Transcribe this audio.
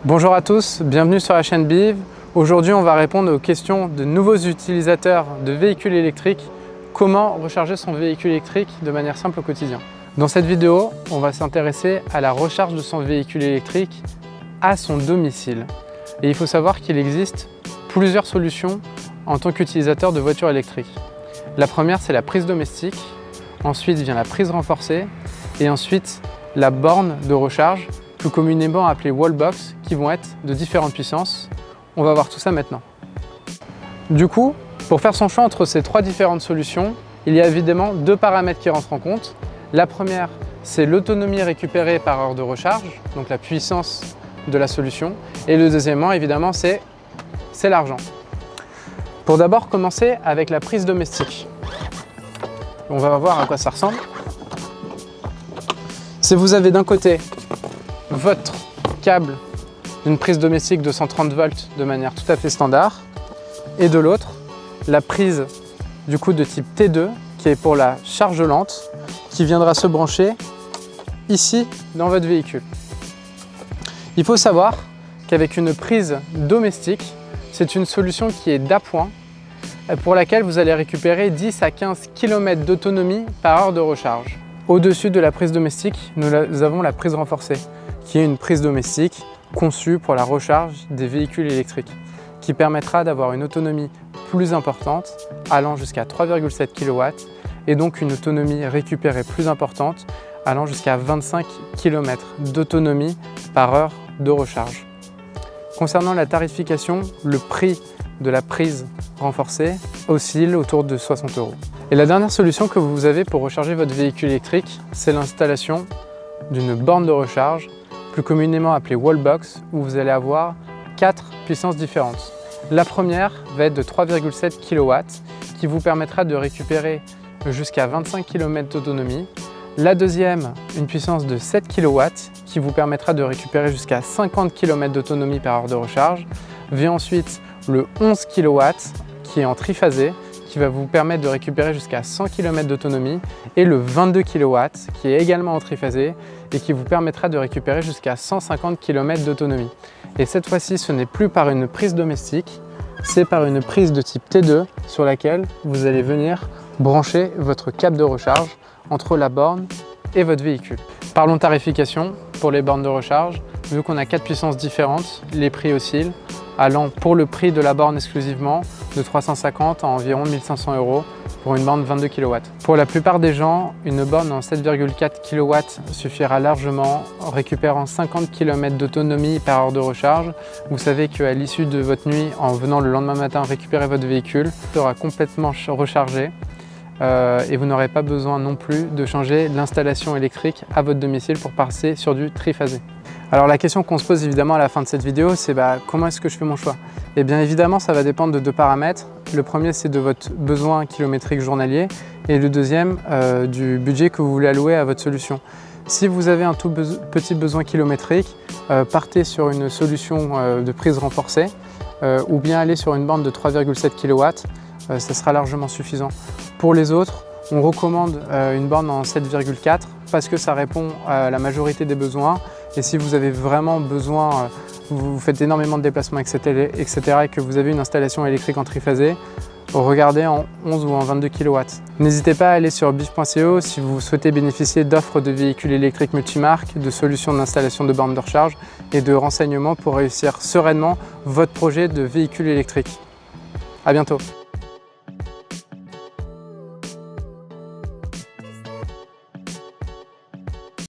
Bonjour à tous, bienvenue sur la chaîne BIV. Aujourd'hui, on va répondre aux questions de nouveaux utilisateurs de véhicules électriques. Comment recharger son véhicule électrique de manière simple au quotidien? Dans cette vidéo, on va s'intéresser à la recharge de son véhicule électrique à son domicile. Et il faut savoir qu'il existe plusieurs solutions en tant qu'utilisateur de voitures électriques. La première, c'est la prise domestique. Ensuite vient la prise renforcée. Et ensuite, la borne de recharge, plus communément appelée wallbox, qui vont être de différentes puissances. On va voir tout ça maintenant. Du coup, pour faire son choix entre ces trois différentes solutions, il y a évidemment deux paramètres qui rentrent en compte. La première, c'est l'autonomie récupérée par heure de recharge, donc la puissance de la solution. Et le deuxièmement, évidemment, c'est l'argent. Pour d'abord commencer avec la prise domestique. On va voir à quoi ça ressemble. Si vous avez d'un côté votre câble d'une prise domestique de 130 volts de manière tout à fait standard, et de l'autre, la prise du coup de type T2 qui est pour la charge lente, qui viendra se brancher ici dans votre véhicule. Il faut savoir qu'avec une prise domestique, c'est une solution qui est d'appoint pour laquelle vous allez récupérer 10 à 15 km d'autonomie par heure de recharge. Au-dessus de la prise domestique, nous avons la prise renforcée, qui est une prise domestique conçue pour la recharge des véhicules électriques, qui permettra d'avoir une autonomie plus importante, allant jusqu'à 3,7 kW, et donc une autonomie récupérée plus importante, allant jusqu'à 25 km d'autonomie par heure de recharge. Concernant la tarification, le prix de la prise renforcée oscille autour de 60 €. Et la dernière solution que vous avez pour recharger votre véhicule électrique, c'est l'installation d'une borne de recharge, plus communément appelée wallbox, où vous allez avoir 4 puissances différentes. La première va être de 3,7 kW, qui vous permettra de récupérer jusqu'à 25 km d'autonomie. La deuxième, une puissance de 7 kW, qui vous permettra de récupérer jusqu'à 50 km d'autonomie par heure de recharge. Vient ensuite le 11 kW, qui est en triphasé, qui va vous permettre de récupérer jusqu'à 100 km d'autonomie, et le 22 kW, qui est également en triphasé, et qui vous permettra de récupérer jusqu'à 150 km d'autonomie. Et cette fois-ci, ce n'est plus par une prise domestique, c'est par une prise de type T2 sur laquelle vous allez venir brancher votre câble de recharge entre la borne et votre véhicule. Parlons tarification pour les bornes de recharge. Vu qu'on a 4 puissances différentes, les prix oscillent, allant pour le prix de la borne exclusivement de 350 à environ 1500 € pour une borne 22 kW. Pour la plupart des gens, une borne en 7,4 kW suffira largement, récupérant 50 km d'autonomie par heure de recharge. Vous savez qu'à l'issue de votre nuit, en venant le lendemain matin récupérer votre véhicule, il sera complètement rechargé. Et vous n'aurez pas besoin non plus de changer l'installation électrique à votre domicile pour passer sur du triphasé. Alors la question qu'on se pose évidemment à la fin de cette vidéo, c'est comment est-ce que je fais mon choix? Et bien évidemment, ça va dépendre de deux paramètres. Le premier, c'est de votre besoin kilométrique journalier, et le deuxième, du budget que vous voulez allouer à votre solution. Si vous avez un tout petit besoin kilométrique, partez sur une solution de prise renforcée, ou bien allez sur une borne de 3,7 kW, ça sera largement suffisant. Pour les autres, on recommande une borne en 7,4 parce que ça répond à la majorité des besoins. Et si vous avez vraiment besoin, vous faites énormément de déplacements, etc. et que vous avez une installation électrique en triphasé, regardez en 11 ou en 22 kW. N'hésitez pas à aller sur biv.co si vous souhaitez bénéficier d'offres de véhicules électriques multimarques, de solutions d'installation de bornes de recharge et de renseignements pour réussir sereinement votre projet de véhicule électrique. À bientôt.